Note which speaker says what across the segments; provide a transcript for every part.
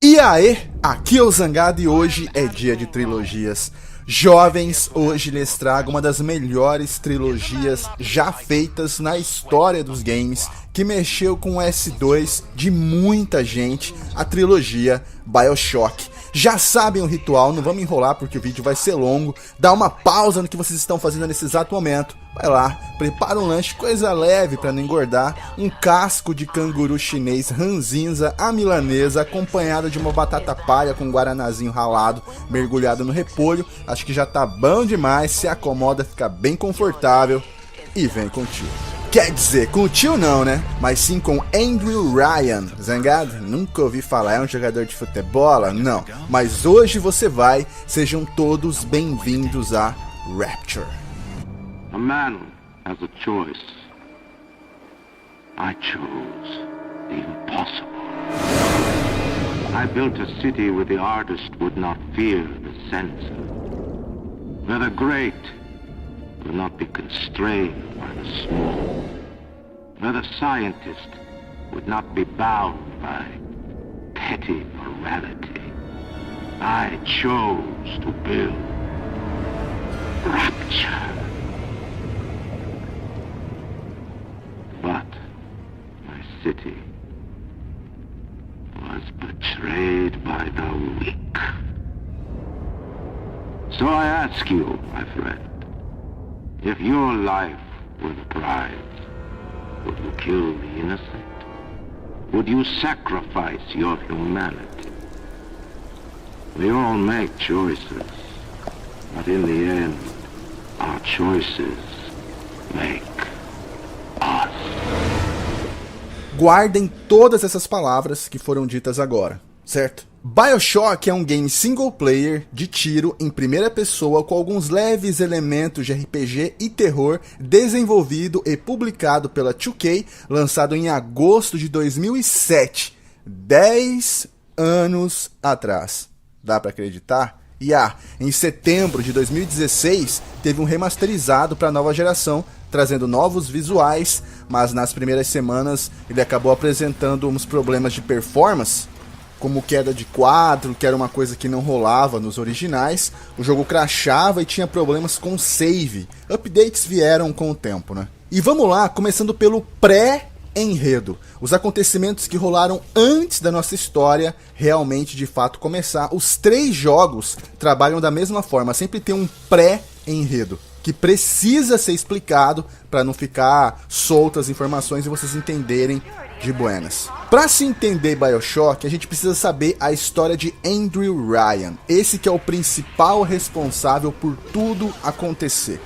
Speaker 1: E aí, aqui é o Zangado e hoje é dia de trilogias. Jovens, hoje lhes trago uma das melhores trilogias já feitas na história dos games, que mexeu com o S2 de muita gente, a trilogia BioShock. Já sabem o ritual, não vamos enrolar porque o vídeo vai ser longo. Dá uma pausa no que vocês estão fazendo nesse exato momento. Vai lá, prepara um lanche, coisa leve para não engordar. Um casco de canguru chinês ranzinza à milanesa, acompanhado de uma batata palha com guaranazinho ralado, mergulhado no repolho. Acho que já tá bom demais, se acomoda, fica bem confortável e vem com o tio. Quer dizer, com o tio não, né? Mas sim com Andrew Ryan. Zangado? Nunca ouvi falar, é um jogador de futebol? Não. Mas hoje você vai. Sejam todos bem-vindos a Rapture.
Speaker 2: A man has a choice. I chose the impossible. I built a city where the artist would not fear the censor. Where the great will not be constrained by the small. Where the scientist would not be bound by petty morality. I chose to build Rapture. But my city was betrayed by the weak. So I ask you, my friend, if your life were the prize, would you kill the innocent? Would you sacrifice your humanity? We all make choices, but in the end, our choices make us.
Speaker 1: Guardem todas essas palavras que foram ditas agora, certo? BioShock é um game single player de tiro em primeira pessoa com alguns leves elementos de RPG e terror, desenvolvido e publicado pela 2K, lançado em agosto de 2007, 10 anos atrás. Dá pra acreditar? E em setembro de 2016 teve um remasterizado para a nova geração, trazendo novos visuais, mas nas primeiras semanas ele acabou apresentando uns problemas de performance, como queda de quadro, que era uma coisa que não rolava nos originais. O jogo crashava e tinha problemas com save. Updates vieram com o tempo, né? E vamos lá, começando pelo pré-enredo. Os acontecimentos que rolaram antes da nossa história realmente, de fato, começar. Os 3 jogos trabalham da mesma forma, sempre tem um pré-enredo que precisa ser explicado para não ficar soltas as informações e vocês entenderem de buenas. Para se entender BioShock, a gente precisa saber a história de Andrew Ryan, esse que é o principal responsável por tudo acontecer.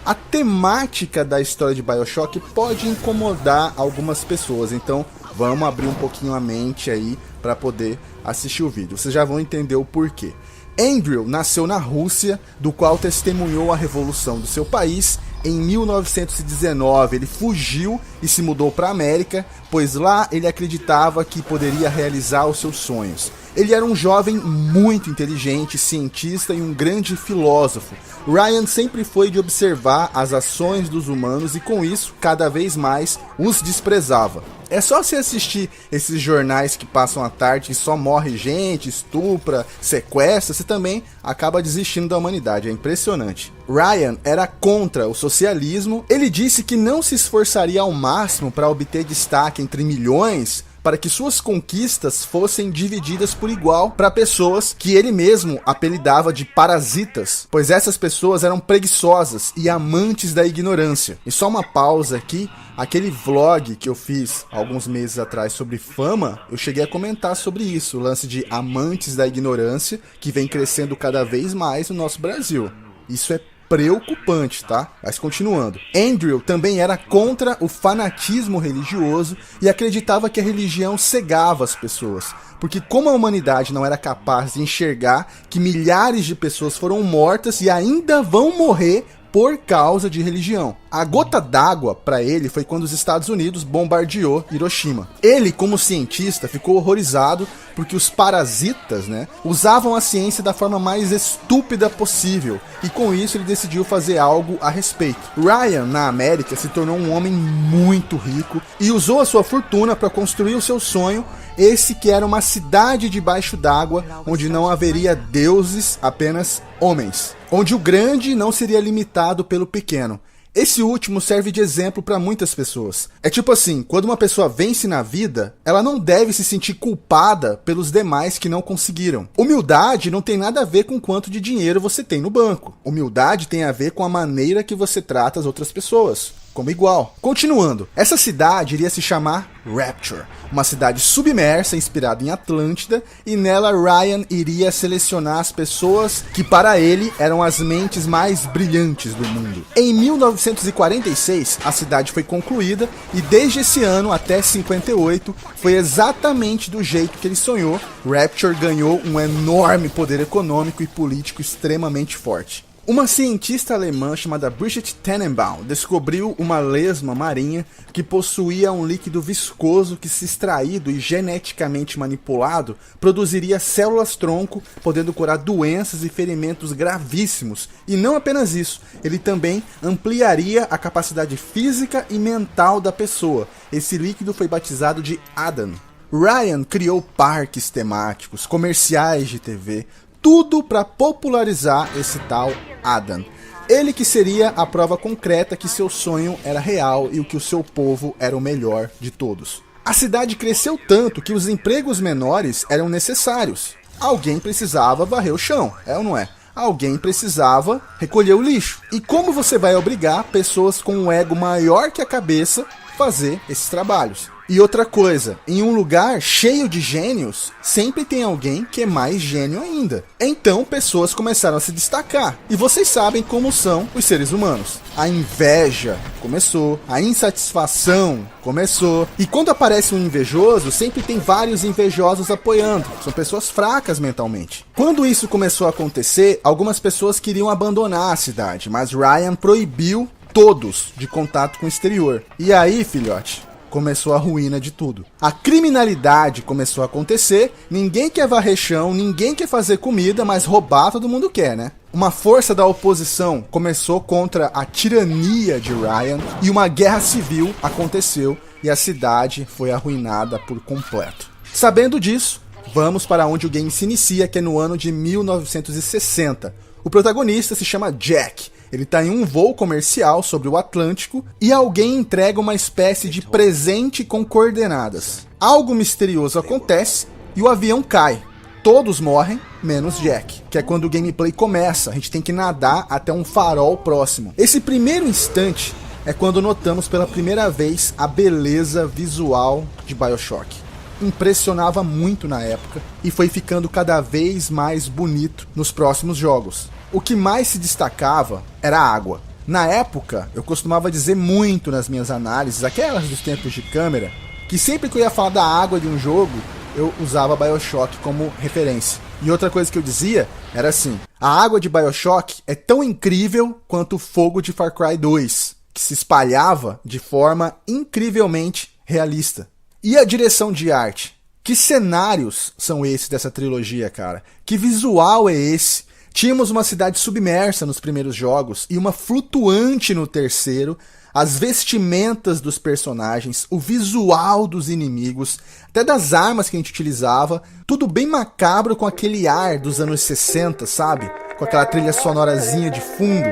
Speaker 1: A temática da história de BioShock pode incomodar algumas pessoas, então vamos abrir um pouquinho a mente aí para poder assistir o vídeo. Vocês já vão entender o porquê. Andrew nasceu na Rússia, do qual testemunhou a revolução do seu país. Em 1919 ele fugiu e se mudou para a América, pois lá ele acreditava que poderia realizar os seus sonhos. Ele era um jovem muito inteligente, cientista e um grande filósofo. Ryan sempre foi de observar as ações dos humanos e com isso, cada vez mais, os desprezava. É só você assistir esses jornais que passam à tarde e só morre gente, estupra, sequestra, você também acaba desistindo da humanidade, é impressionante. Ryan era contra o socialismo, ele disse que não se esforçaria ao máximo para obter destaque entre milhões, para que suas conquistas fossem divididas por igual para pessoas que ele mesmo apelidava de parasitas, pois essas pessoas eram preguiçosas e amantes da ignorância. E só uma pausa aqui, aquele vlog que eu fiz alguns meses atrás sobre fama, eu cheguei a comentar sobre isso, o lance de amantes da ignorância, que vem crescendo cada vez mais no nosso Brasil. Isso é preocupante, tá? Mas continuando. Andrew também era contra o fanatismo religioso e acreditava que a religião cegava as pessoas, porque como a humanidade não era capaz de enxergar que milhares de pessoas foram mortas e ainda vão morrer por causa de religião. A gota d'água para ele foi quando os Estados Unidos bombardeou Hiroshima. Ele, como cientista, ficou horrorizado porque os parasitas, usavam a ciência da forma mais estúpida possível, e com isso ele decidiu fazer algo a respeito. Ryan, na América, se tornou um homem muito rico e usou a sua fortuna para construir o seu sonho Esse que era uma cidade debaixo d'água, onde não haveria deuses, apenas homens. Onde o grande não seria limitado pelo pequeno. Esse último serve de exemplo para muitas pessoas. É tipo assim, quando uma pessoa vence na vida, ela não deve se sentir culpada pelos demais que não conseguiram. Humildade não tem nada a ver com quanto de dinheiro você tem no banco. Humildade tem a ver com a maneira que você trata as outras pessoas, como igual. Continuando, essa cidade iria se chamar Rapture, uma cidade submersa inspirada em Atlântida, e nela Ryan iria selecionar as pessoas que para ele eram as mentes mais brilhantes do mundo. Em 1946, a cidade foi concluída e desde esse ano até 58 foi exatamente do jeito que ele sonhou. Rapture ganhou um enorme poder econômico e político extremamente forte. Uma cientista alemã chamada Brigitte Tenenbaum descobriu uma lesma marinha que possuía um líquido viscoso que, se extraído e geneticamente manipulado, produziria células-tronco, podendo curar doenças e ferimentos gravíssimos. E não apenas isso, ele também ampliaria a capacidade física e mental da pessoa. Esse líquido foi batizado de Adan. Ryan criou parques temáticos, comerciais de TV, tudo para popularizar esse tal Adan. Ele que seria a prova concreta que seu sonho era real e que o seu povo era o melhor de todos. A cidade cresceu tanto que os empregos menores eram necessários. Alguém precisava varrer o chão, é ou não é? Alguém precisava recolher o lixo. E como você vai obrigar pessoas com um ego maior que a cabeça a fazer esses trabalhos? E outra coisa, em um lugar cheio de gênios, sempre tem alguém que é mais gênio ainda. Então, pessoas começaram a se destacar. E vocês sabem como são os seres humanos. A inveja começou, a insatisfação começou. E quando aparece um invejoso, sempre tem vários invejosos apoiando. São pessoas fracas mentalmente. Quando isso começou a acontecer, algumas pessoas queriam abandonar a cidade, mas Ryan proibiu todos de contato com o exterior. E aí, filhote, começou a ruína de tudo. A criminalidade começou a acontecer, ninguém quer varrer chão, ninguém quer fazer comida, mas roubar todo mundo quer, né? Uma força da oposição começou contra a tirania de Ryan e uma guerra civil aconteceu e a cidade foi arruinada por completo. Sabendo disso, vamos para onde o game se inicia, que é no ano de 1960. O protagonista se chama Jack. Ele está em um voo comercial sobre o Atlântico e alguém entrega uma espécie de presente com coordenadas. Algo misterioso acontece e o avião cai. Todos morrem, menos Jack, que é quando o gameplay começa. A gente tem que nadar até um farol próximo. Esse primeiro instante é quando notamos pela primeira vez a beleza visual de BioShock. Impressionava muito na época e foi ficando cada vez mais bonito nos próximos jogos. O que mais se destacava era a água. Na época, eu costumava dizer muito nas minhas análises, aquelas dos tempos de câmera, que sempre que eu ia falar da água de um jogo, eu usava BioShock como referência. E outra coisa que eu dizia era assim: a água de BioShock é tão incrível quanto o fogo de Far Cry 2, que se espalhava de forma incrivelmente realista. E a direção de arte? Que cenários são esses dessa trilogia, cara? Que visual é esse? Tínhamos uma cidade submersa nos primeiros jogos e uma flutuante no terceiro, as vestimentas dos personagens, o visual dos inimigos, até das armas que a gente utilizava, tudo bem macabro com aquele ar dos anos 60, sabe? Com aquela trilha sonorazinha de fundo.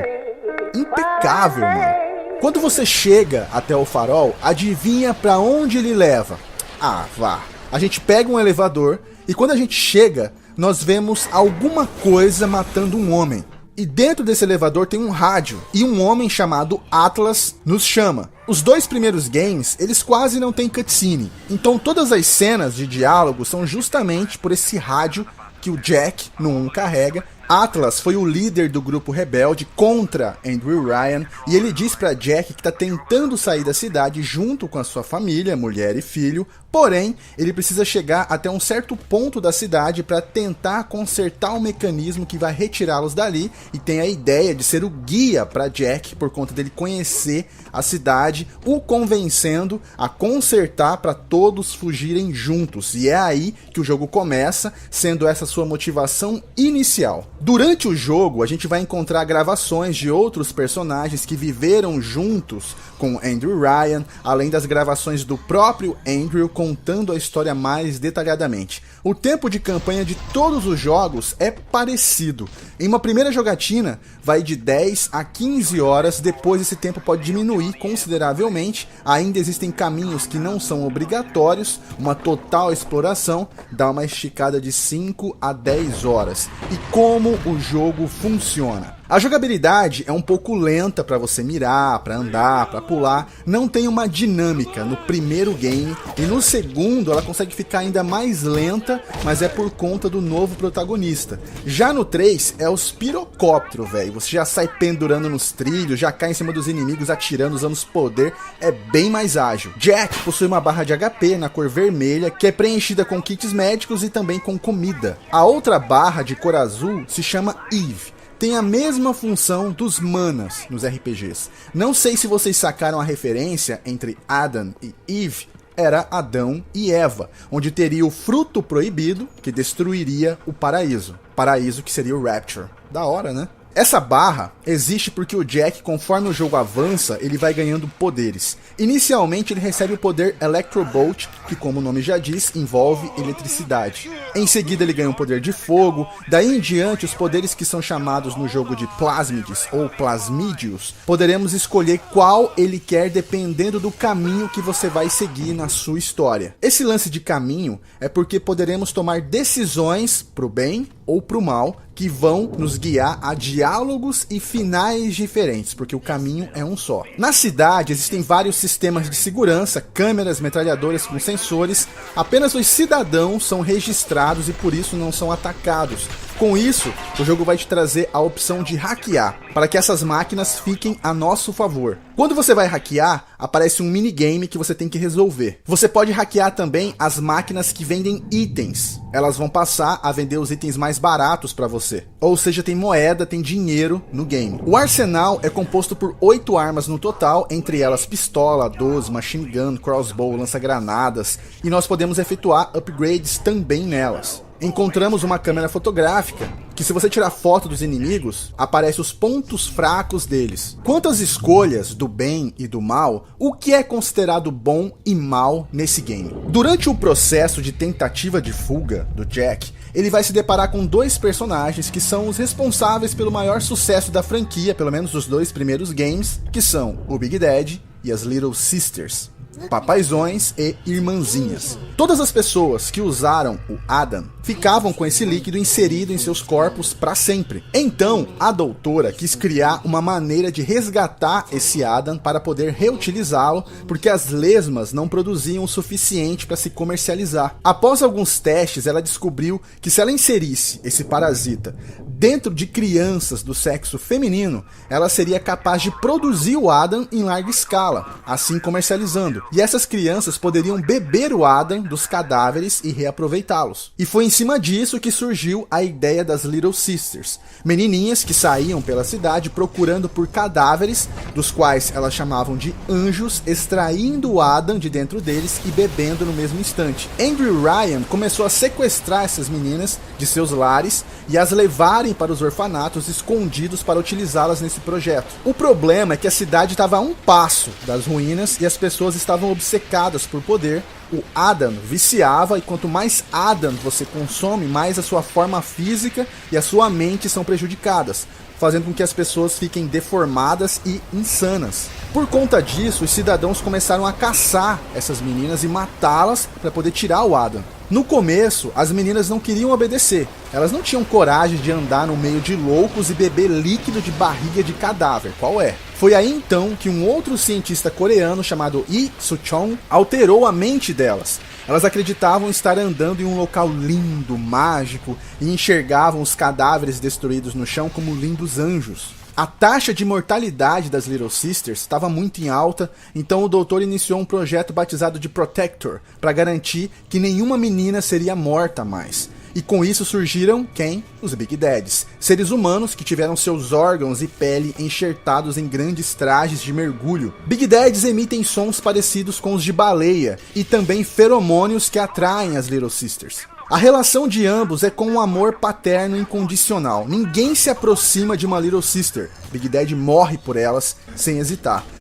Speaker 1: Impecável, mano. Quando você chega até o farol, adivinha pra onde ele leva? Ah, vá. A gente pega um elevador e quando a gente chega, nós vemos alguma coisa matando um homem. E dentro desse elevador tem um rádio, e um homem chamado Atlas nos chama. Os dois primeiros games, eles quase não têm cutscene. Então todas as cenas de diálogo são justamente por esse rádio que o Jack, no 1, carrega. Atlas foi o líder do grupo rebelde contra Andrew Ryan, e ele diz para Jack que está tentando sair da cidade junto com a sua família, mulher e filho, porém, ele precisa chegar até um certo ponto da cidade para tentar consertar o mecanismo que vai retirá-los dali, e tem a ideia de ser o guia para Jack, por conta dele conhecer a cidade, o convencendo a consertar para todos fugirem juntos, e é aí que o jogo começa, sendo essa sua motivação inicial. Durante o jogo, a gente vai encontrar gravações de outros personagens que viveram juntos com Andrew Ryan, além das gravações do próprio Andrew contando a história mais detalhadamente. O tempo de campanha de todos os jogos é parecido. Em uma primeira jogatina, vai de 10 a 15 horas, depois esse tempo pode diminuir consideravelmente, ainda existem caminhos que não são obrigatórios, uma total exploração dá uma esticada de 5 a 10 horas. E como o jogo funciona? A jogabilidade é um pouco lenta para você mirar, para andar, para pular, não tem uma dinâmica no primeiro game, e no segundo ela consegue ficar ainda mais lenta, mas é por conta do novo protagonista. Já no 3 é os pirocópteros, velho, você já sai pendurando nos trilhos, já cai em cima dos inimigos atirando, usando os poder, é bem mais ágil. Jack possui uma barra de HP na cor vermelha, que é preenchida com kits médicos e também com comida. A outra barra de cor azul se chama Eve. Tem a mesma função dos manas nos RPGs. Não sei se vocês sacaram a referência entre Adam e Eve, era Adão e Eva, onde teria o fruto proibido que destruiria o paraíso. Paraíso que seria o Rapture. Da hora, né? Essa barra existe porque o Jack, conforme o jogo avança, ele vai ganhando poderes. Inicialmente ele recebe o poder Electrobolt, que como o nome já diz, envolve eletricidade. Em seguida ele ganha um poder de fogo, daí em diante os poderes que são chamados no jogo de Plasmids ou Plasmídeos, poderemos escolher qual ele quer dependendo do caminho que você vai seguir na sua história. Esse lance de caminho é porque poderemos tomar decisões pro bem ou pro mal, que vão nos guiar a diálogos e finais diferentes, porque o caminho é um só. Na cidade existem vários sistemas de segurança, câmeras, metralhadoras com sensores. Apenas os cidadãos são registrados e por isso não são atacados. Com isso, o jogo vai te trazer a opção de hackear, para que essas máquinas fiquem a nosso favor. Quando você vai hackear, aparece um minigame que você tem que resolver. Você pode hackear também as máquinas que vendem itens. Elas vão passar a vender os itens mais baratos para você. Ou seja, tem moeda, tem dinheiro no game. O arsenal é composto por 8 armas no total, entre elas pistola, 12, machine gun, crossbow, lança-granadas, e nós podemos efetuar upgrades também nelas. Encontramos uma câmera fotográfica, que se você tirar foto dos inimigos, aparece os pontos fracos deles. Quanto às escolhas do bem e do mal, o que é considerado bom e mal nesse game? Durante o processo de tentativa de fuga do Jack, ele vai se deparar com 2 personagens que são os responsáveis pelo maior sucesso da franquia, pelo menos dos 2 primeiros games, que são o Big Dad e as Little Sisters. Papaizões e irmãzinhas. Todas as pessoas que usaram o Adam ficavam com esse líquido inserido em seus corpos para sempre. Então, a doutora quis criar uma maneira de resgatar esse Adam para poder reutilizá-lo, porque as lesmas não produziam o suficiente para se comercializar. Após alguns testes, ela descobriu que se ela inserisse esse parasita dentro de crianças do sexo feminino, ela seria capaz de produzir o Adam em larga escala, assim comercializando. E essas crianças poderiam beber o Adam dos cadáveres e reaproveitá-los. E foi em cima disso que surgiu a ideia das Little Sisters, menininhas que saíam pela cidade procurando por cadáveres, dos quais elas chamavam de anjos, extraindo o Adam de dentro deles e bebendo no mesmo instante. Andrew Ryan começou a sequestrar essas meninas de seus lares e as levarem para os orfanatos escondidos para utilizá-las nesse projeto. O problema é que a cidade estava a um passo das ruínas e as pessoas estavam obcecadas por poder. O Adam viciava e quanto mais Adam você consome, mais a sua forma física e a sua mente são prejudicadas, fazendo com que as pessoas fiquem deformadas e insanas. Por conta disso, os cidadãos começaram a caçar essas meninas e matá-las para poder tirar o Adam. No começo, as meninas não queriam obedecer. Elas não tinham coragem de andar no meio de loucos e beber líquido de barriga de cadáver. Qual é? Foi aí então que um outro cientista coreano chamado Lee Soo-chong alterou a mente delas. Elas acreditavam estar andando em um local lindo, mágico, e enxergavam os cadáveres destruídos no chão como lindos anjos. A taxa de mortalidade das Little Sisters estava muito em alta, então o doutor iniciou um projeto batizado de Protector, para garantir que nenhuma menina seria morta mais. E com isso surgiram quem? Os Big Dads, seres humanos que tiveram seus órgãos e pele enxertados em grandes trajes de mergulho. Big Dads emitem sons parecidos com os de baleia e também feromônios que atraem as Little Sisters. A relação de ambos é com um amor paterno incondicional. Ninguém se aproxima de uma Little Sister. Big Daddy morre por elas sem hesitar.